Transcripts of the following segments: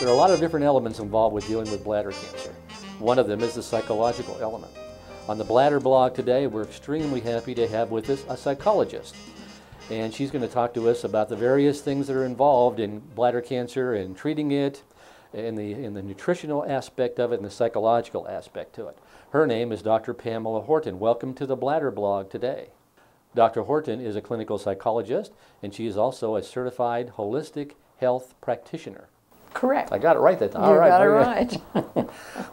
There are a lot of different elements involved with dealing with bladder cancer. One of them is the psychological element. On the Bladder blog today, we're extremely happy to have with us a psychologist. And she's going to talk to us about the various things that are involved in bladder cancer and treating it, in the nutritional aspect of it and the psychological aspect to it. Her name is Dr. Pamela Horton. Welcome to the Bladder blog today. Dr. Horton is a clinical psychologist, and she is also a certified holistic health practitioner. Correct. I got it right that time. You got it right.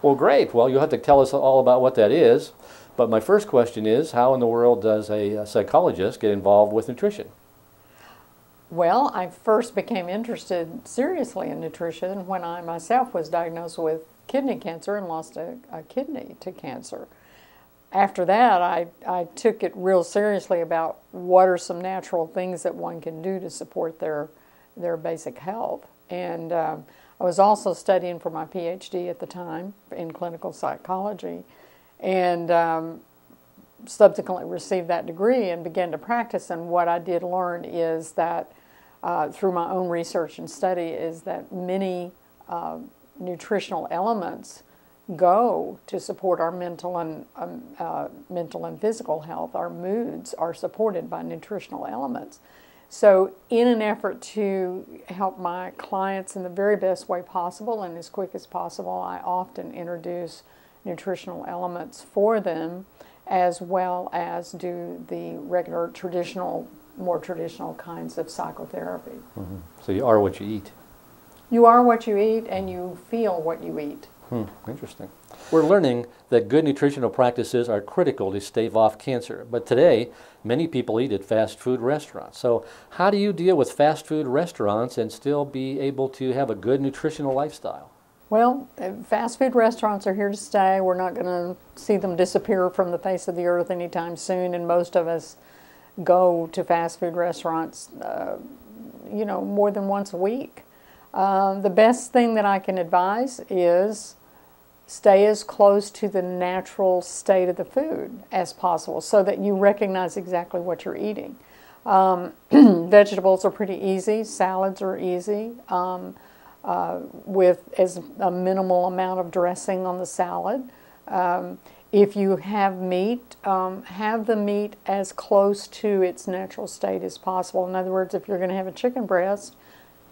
Well, great. Well, you'll have to tell us all about what that is. But my first question is, how in the world does a psychologist get involved with nutrition? Well, I first became interested seriously in nutrition when I myself was diagnosed with kidney cancer and lost a kidney to cancer. After that, I took it real seriously about what are some natural things that one can do to support their basic health. And I was also studying for my Ph.D. at the time in clinical psychology, and subsequently received that degree and began to practice. And what I did learn is that through my own research and study is that many nutritional elements go to support our mental and physical health. Our moods are supported by nutritional elements. So in an effort to help my clients in the very best way possible and as quick as possible, I often introduce nutritional elements for them, as well as do the regular more traditional kinds of psychotherapy. Mm-hmm. So you are what you eat. You are what you eat, and you feel what you eat. Interesting. We're learning that good nutritional practices are critical to stave off cancer, but today many people eat at fast food restaurants. So how do you deal with fast food restaurants and still be able to have a good nutritional lifestyle? Well, fast food restaurants are here to stay. We're not going to see them disappear from the face of the earth anytime soon, and most of us go to fast food restaurants more than once a week. The best thing that I can advise is stay as close to the natural state of the food as possible so that you recognize exactly what you're eating. Vegetables are pretty easy. Salads are easy with as a minimal amount of dressing on the salad. If you have meat, have the meat as close to its natural state as possible. In other words, if you're going to have a chicken breast,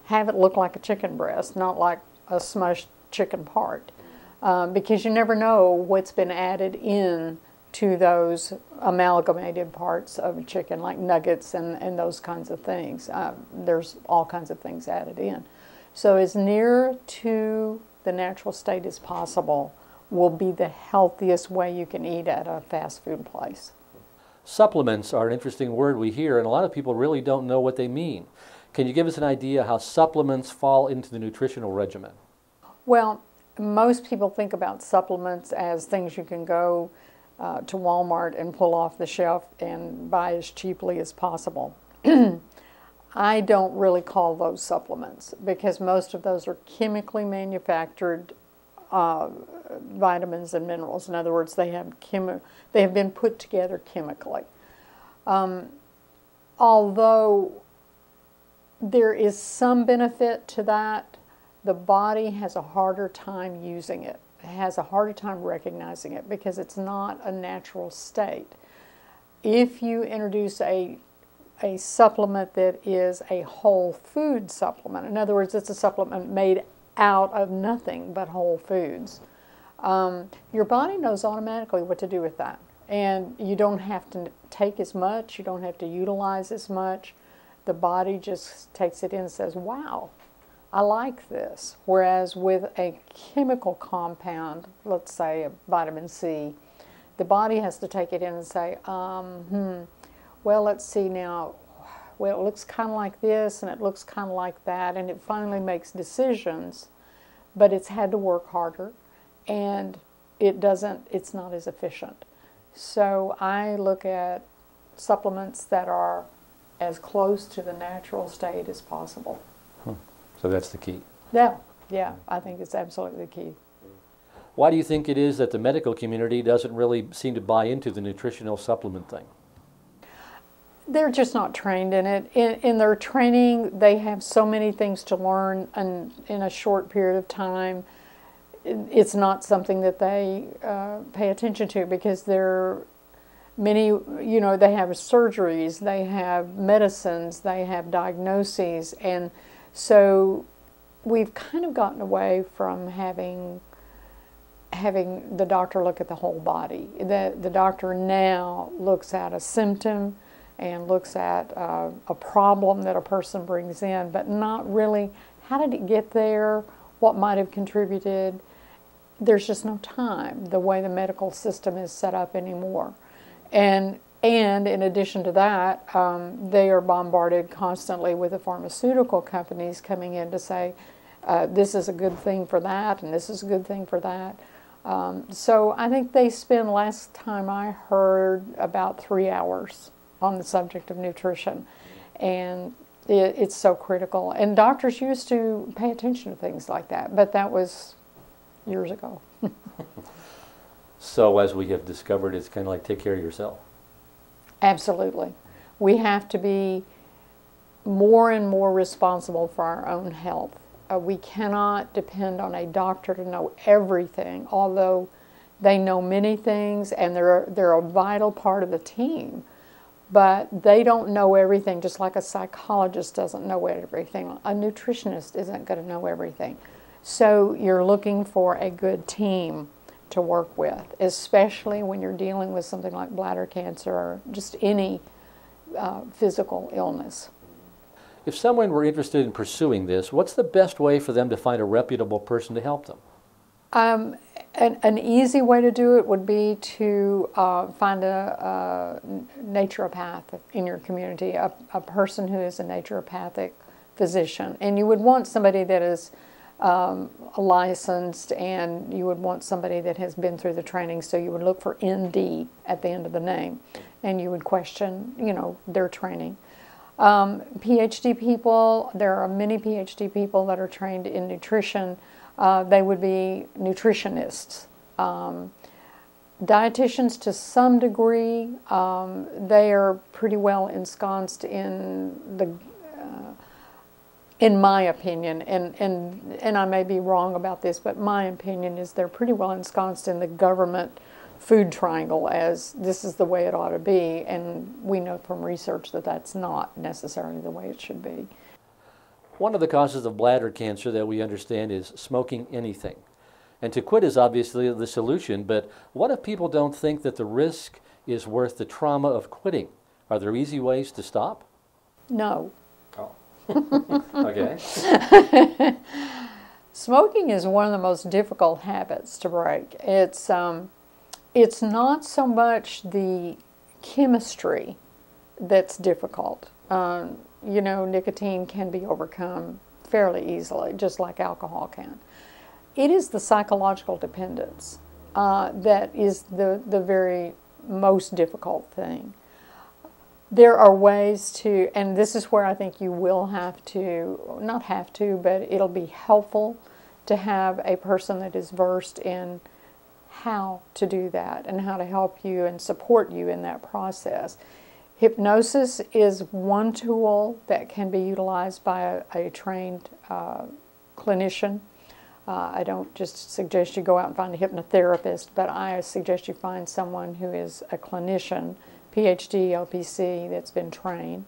have it look like a chicken breast, not like a smushed chicken part. Because you never know what's been added in to those amalgamated parts of a chicken, like nuggets and those kinds of things. There's all kinds of things added in. So as near to the natural state as possible will be the healthiest way you can eat at a fast food place. Supplements are an interesting word we hear, and a lot of people really don't know what they mean. Can you give us an idea how supplements fall into the nutritional regimen? Well, most people think about supplements as things you can go to Walmart and pull off the shelf and buy as cheaply as possible. I don't really call those supplements because most of those are chemically manufactured vitamins and minerals. In other words, they have been put together chemically. Although there is some benefit to that, the body has a harder time using it. It has a harder time recognizing it because it's not a natural state. If you introduce a supplement that is a whole food supplement, in other words, it's a supplement made out of nothing but whole foods, your body knows automatically what to do with that. And you don't have to take as much, you don't have to utilize as much. The body just takes it in and says, wow, I like this. Whereas with a chemical compound, let's say a vitamin C, the body has to take it in and say, well, let's see now, well, it looks kind of like this and it looks kind of like that, and it finally makes decisions, but it's had to work harder and it's not as efficient. So I look at supplements that are as close to the natural state as possible. So that's the key. Yeah, I think it's absolutely the key. Why do you think it is that the medical community doesn't really seem to buy into the nutritional supplement thing? They're just not trained in it. In their training, they have so many things to learn in a short period of time. It's not something that they pay attention to, because they're many, you know, they have surgeries, they have medicines, they have diagnoses, and so we've kind of gotten away from having the doctor look at the whole body. The doctor now looks at a symptom and looks at a problem that a person brings in, but not really how did it get there, what might have contributed. There's just no time the way the medical system is set up anymore. And in addition to that, they are bombarded constantly with the pharmaceutical companies coming in to say, this is a good thing for that, and this is a good thing for that. So I think they spend, last time I heard, about 3 hours on the subject of nutrition. And it's so critical. And doctors used to pay attention to things like that, but that was years ago. So as we have discovered, it's kind of like take care of yourself. Absolutely. We have to be more and more responsible for our own health. We cannot depend on a doctor to know everything, although they know many things and they're a vital part of the team. But they don't know everything, just like a psychologist doesn't know everything. A nutritionist isn't going to know everything. So you're looking for a good team to work with, especially when you're dealing with something like bladder cancer or just any physical illness. If someone were interested in pursuing this, what's the best way for them to find a reputable person to help them? An easy way to do it would be to find a naturopath in your community, a person who is a naturopathic physician. And you would want somebody that is licensed, and you would want somebody that has been through the training, so you would look for ND at the end of the name, and you would question, you know, their training. Ph.D. people, there are many Ph.D. people that are trained in nutrition. They would be nutritionists. Dietitians to some degree, they are pretty well ensconced in my opinion, and I may be wrong about this, but my opinion is they're pretty well ensconced in the government food triangle as this is the way it ought to be, and we know from research that that's not necessarily the way it should be. One of the causes of bladder cancer that we understand is smoking anything. And to quit is obviously the solution, but what if people don't think that the risk is worth the trauma of quitting? Are there easy ways to stop? No. Oh. Okay. Smoking is one of the most difficult habits to break. It's not so much the chemistry that's difficult. You know, nicotine can be overcome fairly easily, just like alcohol can. It is the psychological dependence that is the very most difficult thing. There are ways to, and this is where I think you will have to, not have to, but it'll be helpful to have a person that is versed in how to do that and how to help you and support you in that process. Hypnosis is one tool that can be utilized by a trained clinician. I don't just suggest you go out and find a hypnotherapist, but I suggest you find someone who is a clinician, Ph.D., LPC, that's been trained.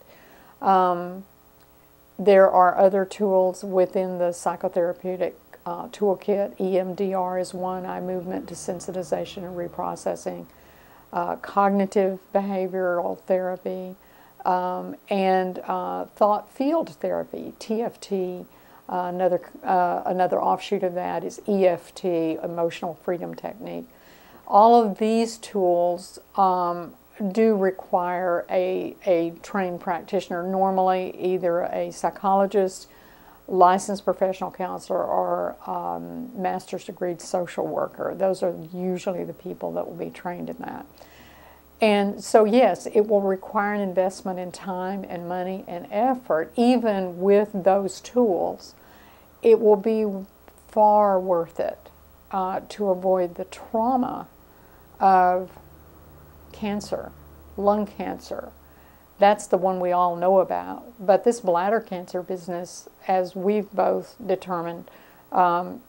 There are other tools within the psychotherapeutic toolkit. EMDR is one, eye movement desensitization and reprocessing. Cognitive behavioral therapy, and thought field therapy, TFT. Another offshoot of that is EFT, emotional freedom technique. All of these tools do require a trained practitioner, normally either a psychologist, licensed professional counselor, or master's degree social worker. Those are usually the people that will be trained in that. And so yes, it will require an investment in time and money and effort. Even with those tools, it will be far worth it to avoid the trauma of cancer, lung cancer, That's the one we all know about. But this bladder cancer business, as we've both determined,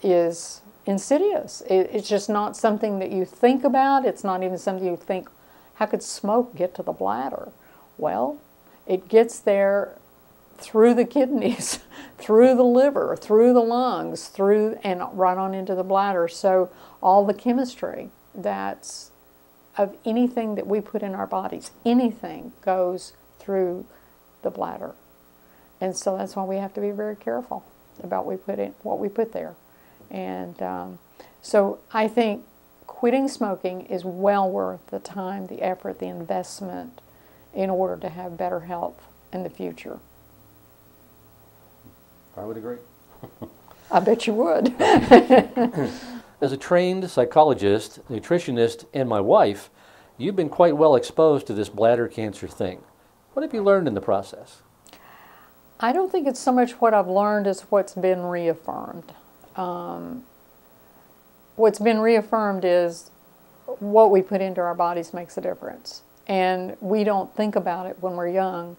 is insidious. It's just not something that you think about. It's not even something you think, how could smoke get to the bladder? Well, it gets there through the kidneys, through the liver, through the lungs, and right on into the bladder. So all the chemistry that's of anything that we put in our bodies, anything goes through the bladder. And so that's why we have to be very careful about what we put there. And so I think quitting smoking is well worth the time, the effort, the investment in order to have better health in the future. I would agree. I bet you would. As a trained psychologist, nutritionist, and my wife, you've been quite well exposed to this bladder cancer thing. What have you learned in the process? I don't think it's so much what I've learned as what's been reaffirmed. What's been reaffirmed is what we put into our bodies makes a difference. And we don't think about it when we're young,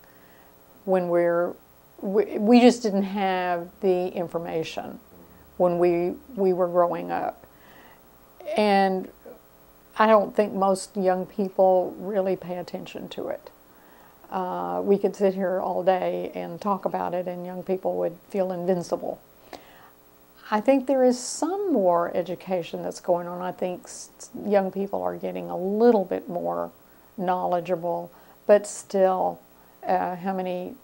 when we just didn't have the information when we were growing up. And I don't think most young people really pay attention to it. We could sit here all day and talk about it, and young people would feel invincible. I think there is some more education that's going on. I think young people are getting a little bit more knowledgeable, but still, how many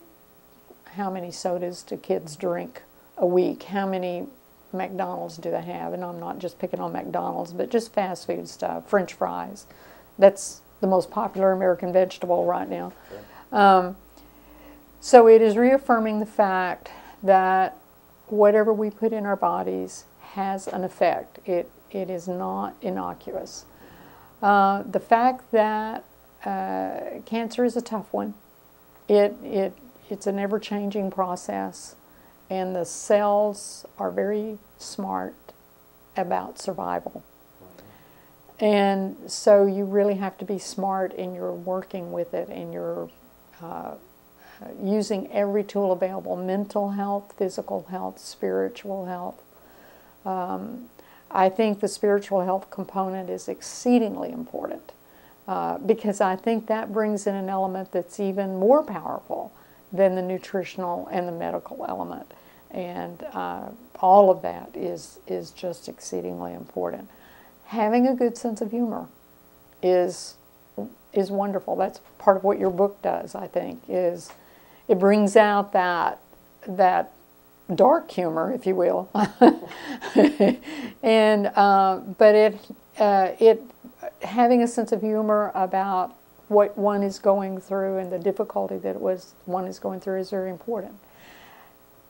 sodas do kids drink a week? How many McDonald's do they have? And I'm not just picking on McDonald's, but just fast food stuff, French fries. That's the most popular American vegetable right now. Okay. So it is reaffirming the fact that whatever we put in our bodies has an effect. It is not innocuous. The fact that cancer is a tough one. It's an ever-changing process, and the cells are very smart about survival. And so you really have to be smart in your working with it, and you're using every tool available: mental health, physical health, spiritual health. I think the spiritual health component is exceedingly important because I think that brings in an element that's even more powerful than the nutritional and the medical element. And all of that is just exceedingly important. Having a good sense of humor is wonderful. That's part of what your book does, I think, is it brings out that dark humor, if you will. And but having a sense of humor about what one is going through and the difficulty that one is going through is very important.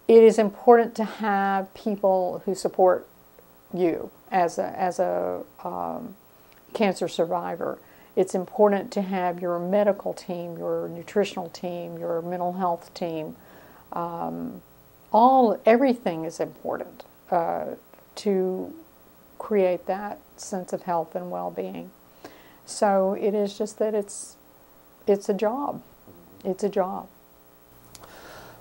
It is important to have people who support you as a cancer survivor. It's important to have your medical team, your nutritional team, your mental health team. Everything is important to create that sense of health and well-being. So it is just that it's a job. It's a job.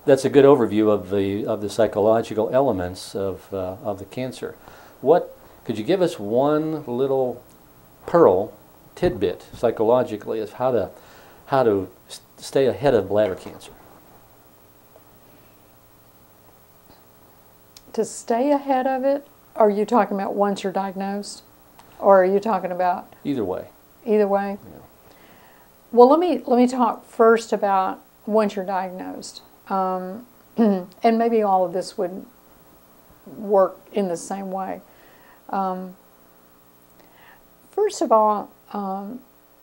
That's a good overview of the psychological elements of the cancer. What could you give us one little pearl tidbit psychologically as how to stay ahead of bladder cancer? To stay ahead of it, are you talking about once you're diagnosed, or are you talking about either way? Either way. Yeah. Well, let me talk first about once you're diagnosed, and maybe all of this would work in the same way. First of all,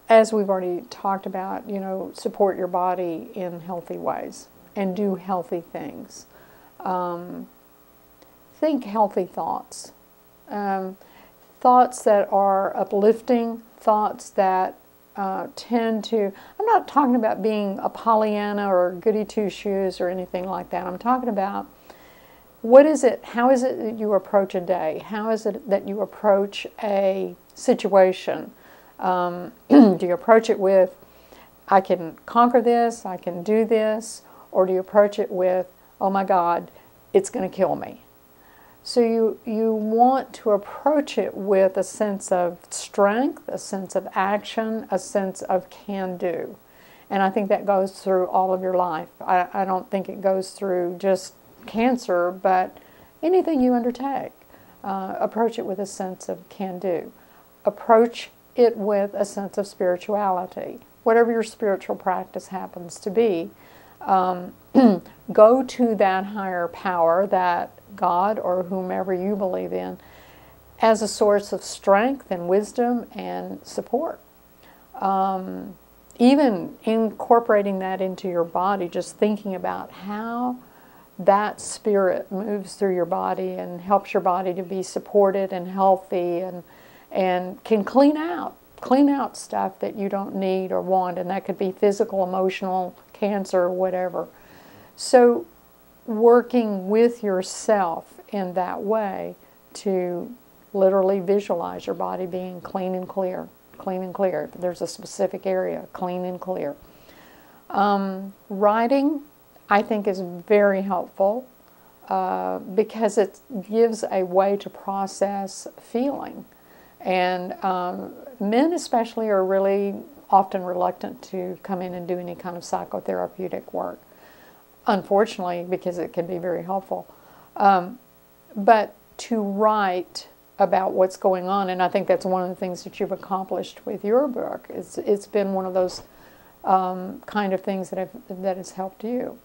as we've already talked about, support your body in healthy ways and do healthy things. Think healthy thoughts. Thoughts that are uplifting, thoughts that tend to, I'm not talking about being a Pollyanna or goody two-shoes or anything like that. I'm talking about how is it that you approach a day? How is it that you approach a situation? Do you approach it with I can conquer this, I can do this, or do you approach it with, oh my God, it's going to kill me? So you want to approach it with a sense of strength, a sense of action, a sense of can-do. And I think that goes through all of your life. I don't think it goes through just cancer, but anything you undertake. Approach it with a sense of can-do. Approach it with a sense of spirituality. Whatever your spiritual practice happens to be, go to that higher power, that God or whomever you believe in, as a source of strength and wisdom and support. Even incorporating that into your body, just thinking about how that spirit moves through your body and helps your body to be supported and healthy, and can clean out stuff that you don't need or want, and that could be physical, emotional, cancer, or whatever. So working with yourself in that way to literally visualize your body being clean and clear. Clean and clear. If there's a specific area, clean and clear. Writing, I think, is very helpful because it gives a way to process feeling. And men especially are really often reluctant to come in and do any kind of psychotherapeutic work, unfortunately, because it can be very helpful. But to write about what's going on, and I think that's one of the things that you've accomplished with your book. It's been one of those kind of things that has helped you.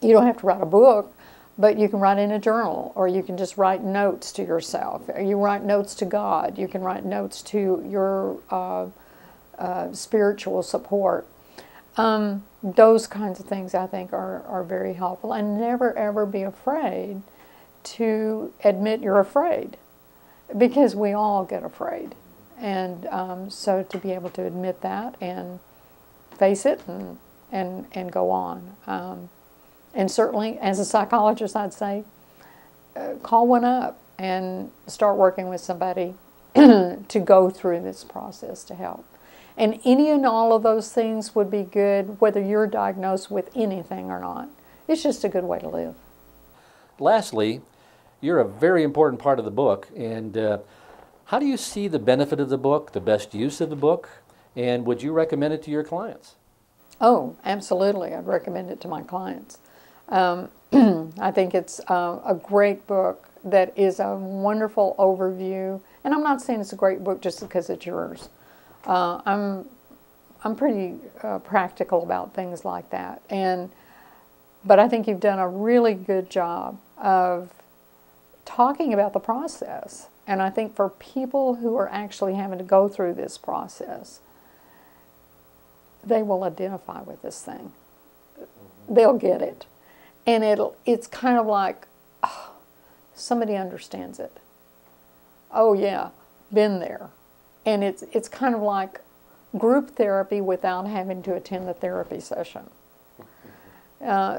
You don't have to write a book, but you can write in a journal, or you can just write notes to yourself. Or you write notes to God. You can write notes to your spiritual support. Those kinds of things, I think, are very helpful. And never, ever be afraid to admit you're afraid, because we all get afraid. And so to be able to admit that and face it and go on. And certainly, as a psychologist, I'd say, call one up and start working with somebody to go through this process to help. And any and all of those things would be good, whether you're diagnosed with anything or not. It's just a good way to live. Lastly, you're a very important part of the book, and how do you see the benefit of the book, the best use of the book, and would you recommend it to your clients? Oh, absolutely. I'd recommend it to my clients. I think it's a great book that is a wonderful overview, and I'm not saying it's a great book just because it's yours. I'm pretty practical about things like that, but I think you've done a really good job of talking about the process. And I think for people who are actually having to go through this process, they will identify with this thing. They'll get it. And it's kind of like, oh, somebody understands it. Oh yeah, been there. And it's kind of like group therapy without having to attend the therapy session.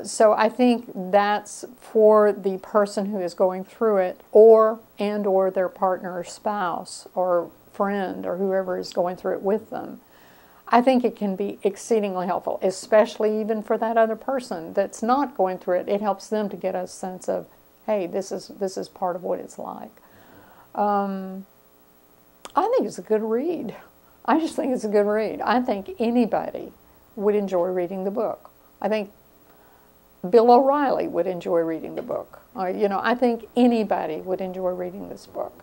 So I think that's for the person who is going through it, or their partner or spouse or friend or whoever is going through it with them. I think it can be exceedingly helpful, especially even for that other person that's not going through it. It helps them to get a sense of, hey, this is part of what it's like. I think it's a good read. I just think it's a good read. I think anybody would enjoy reading the book. I think Bill O'Reilly would enjoy reading the book. I think anybody would enjoy reading this book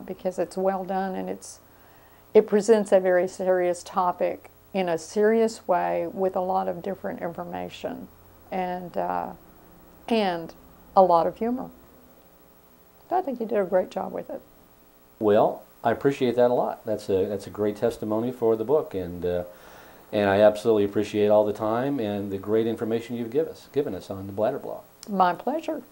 because it's well done, and it presents a very serious topic in a serious way with a lot of different information and a lot of humor. I think you did a great job with it. Well, I appreciate that a lot. That's a great testimony for the book, and I absolutely appreciate all the time and the great information you've given us on the Bladder blog. My pleasure.